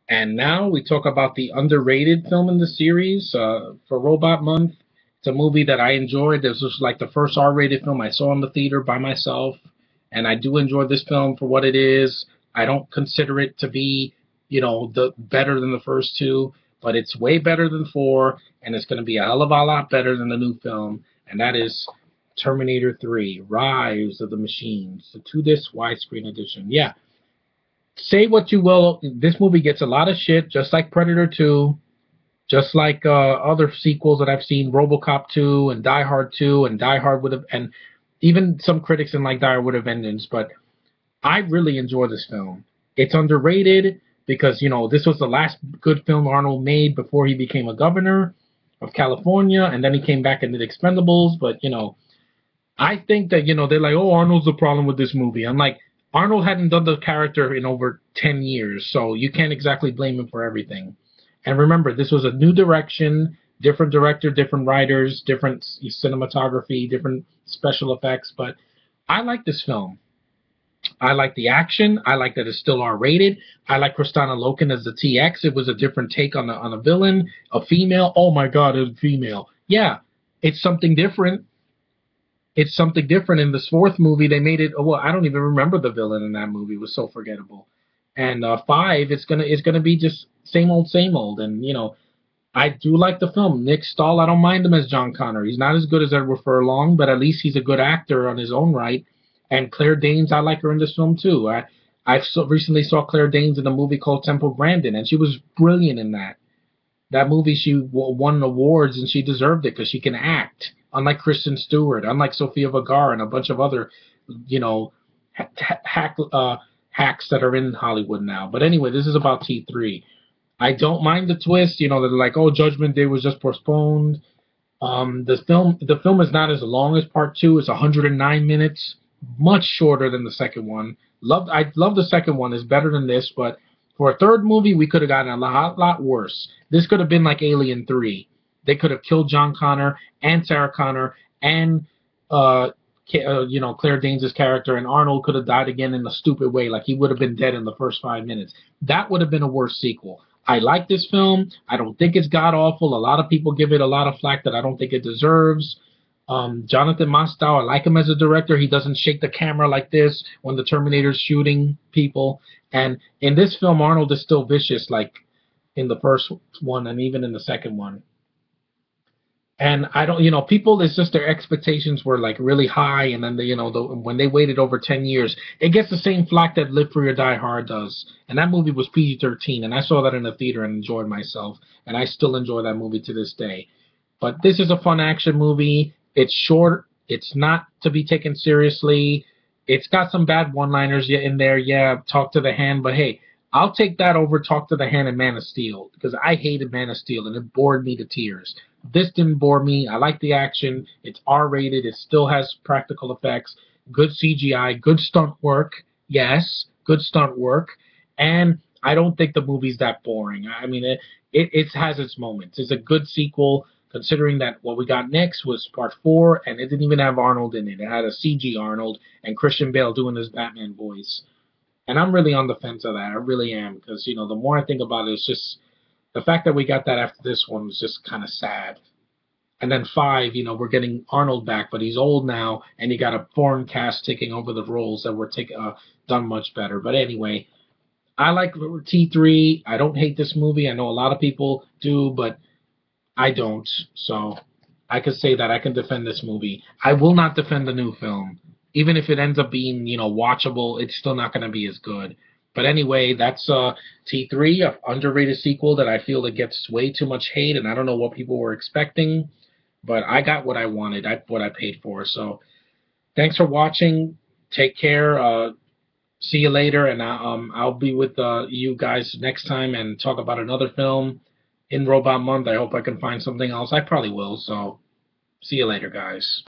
And now we talk about the underrated film in the series for Robot Month. It's a movie that I enjoyed. This was like the first R-rated film I saw in the theater by myself, and I do enjoy this film for what it is. I don't consider it to be, the better than the first two, but it's way better than four, and it's going to be a hell of a lot better than the new film, and that is Terminator 3: Rise of the Machines, the 2-disc widescreen edition. Yeah, say what you will, this movie gets a lot of shit, just like Predator 2, just like other sequels that I've seen, RoboCop 2 and Die Hard 2 and Die Hard would have, and even some critics in like Die Hard would have Vengeance. But I really enjoy this film. It's underrated because this was the last good film Arnold made before he became a governor of California, and then he came back and did Expendables. But I think that they're like, oh, Arnold's the problem with this movie. I'm like, Arnold hadn't done the character in over 10 years, so you can't exactly blame him for everything. And remember, this was a new direction, different director, different writers, different cinematography, different special effects. But I like this film. I like the action. I like that it's still R-rated. I like Kristanna Loken as the TX. It was a different take on a villain, a female. Oh my God, a female. Yeah, it's something different. It's something different. In this fourth movie, they made it. Well, I don't even remember the villain in that movie. It was so forgettable. And five, it's gonna be just same old, same old. And I do like the film. Nick Stahl, I don't mind him as John Connor. He's not as good as Edward Furlong, but at least he's a good actor on his own right. And Claire Danes, I like her in this film too. Recently saw Claire Danes in a movie called Temple Grandin, and she was brilliant in that. That movie, she won awards, and she deserved it because she can act. Unlike Kristen Stewart, unlike Sofia Vergara, and a bunch of other, you know, hacks that are in Hollywood now. But anyway, this is about T3. I don't mind the twist. They're like, oh, Judgment Day was just postponed. The film is not as long as part two. It's 109 minutes, much shorter than the second one. I love the second one. It's better than this, but for a third movie, we could have gotten a lot worse. This could have been like Alien 3. They could have killed John Connor and Sarah Connor and Claire Danes' character, and Arnold could have died again in a stupid way, like he would have been dead in the first 5 minutes. That would have been a worse sequel. I like this film. I don't think it's god awful. A lot of people give it a lot of flack that I don't think it deserves. Jonathan Mostow, I like him as a director. He doesn't shake the camera like this when the Terminator's shooting people. And in this film, Arnold is still vicious, like in the first one and even in the second one. And I don't, people, it's just their expectations were like really high, and then when they waited over 10 years, it gets the same flack that Live Free or Die Hard does. And that movie was PG-13, and I saw that in the theater and enjoyed myself, and I still enjoy that movie to this day. But this is a fun action movie. It's short. It's not to be taken seriously. It's got some bad one-liners in there. Yeah, Talk to the Hand, but hey, I'll take that over Talk to the Hand and Man of Steel, because I hated Man of Steel and it bored me to tears. This didn't bore me. I like the action. It's R-rated. It still has practical effects, good CGI, good stunt work. Yes, good stunt work. And I don't think the movie's that boring. I mean, it has its moments. It's a good sequel, considering that what we got next was part 4, and it didn't even have Arnold in it. It had a CG Arnold and Christian Bale doing his Batman voice. And I'm really on the fence of that. I really am, because, the more I think about it, it's just the fact that we got that after this one was just kind of sad. And then 5, we're getting Arnold back, but he's old now, and you got a foreign cast taking over the roles that were done much better. But anyway, I like T3. I don't hate this movie. I know a lot of people do, but I don't. So I could say that I can defend this movie. I will not defend the new film. Even if it ends up being, watchable, it's still not going to be as good. But anyway, that's T3, an underrated sequel that I feel that gets way too much hate, and I don't know what people were expecting. But I got what I wanted, what I paid for. So thanks for watching. Take care. See you later, and I'll be with you guys next time and talk about another film in Robot Month. I hope I can find something else. I probably will. So see you later, guys.